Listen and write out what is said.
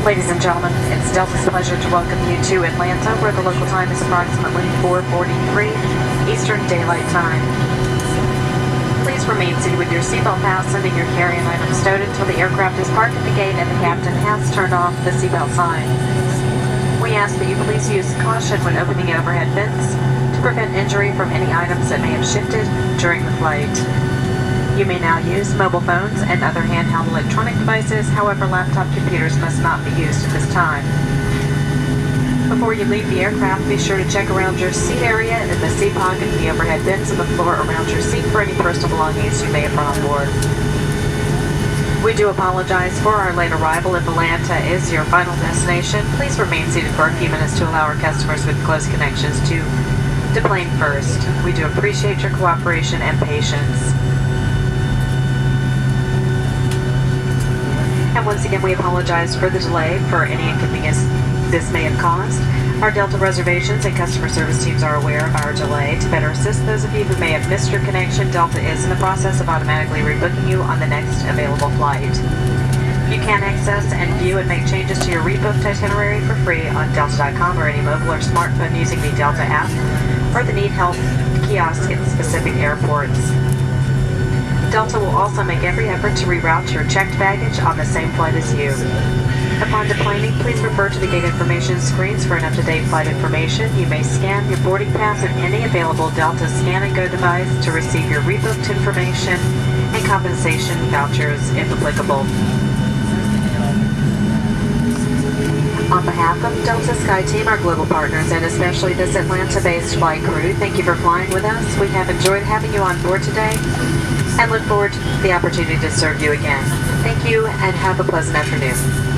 Ladies and gentlemen, it's Delta's pleasure to welcome you to Atlanta, where the local time is approximately 4:43 Eastern Daylight Time. Please remain seated with your seatbelt fastened and your carry-on items stowed until the aircraft is parked at the gate and the captain has turned off the seatbelt sign. We ask that you please use caution when opening overhead bins to prevent injury from any items that may have shifted during the flight. You may now use mobile phones and other handheld electronic devices, however laptop computers must not be used at this time. Before you leave the aircraft, be sure to check around your seat area in the seat pocket, the overhead bins, and the floor around your seat for any personal belongings you may have brought on board. We do apologize for our late arrival. If Atlanta is your final destination, please remain seated for a few minutes to allow our customers with close connections to plane first. We do appreciate your cooperation and patience. And once again, we apologize for the delay for any inconvenience this may have caused. Our Delta reservations and customer service teams are aware of our delay. To better assist those of you who may have missed your connection, Delta is in the process of automatically rebooking you on the next available flight. You can access and view and make changes to your rebooked itinerary for free on Delta.com or any mobile or smartphone using the Delta app or the Need Help kiosk at specific airports. Delta will also make every effort to reroute your checked baggage on the same flight as you. Upon deplaning, please refer to the gate information screens for an up-to-date flight information. You may scan your boarding pass at any available Delta Scan and Go device to receive your rebooked information and compensation vouchers if applicable. On behalf of Delta Sky Team, our global partners, and especially this Atlanta-based flight crew, thank you for flying with us. We have enjoyed having you on board today and look forward to the opportunity to serve you again. Thank you and have a pleasant afternoon.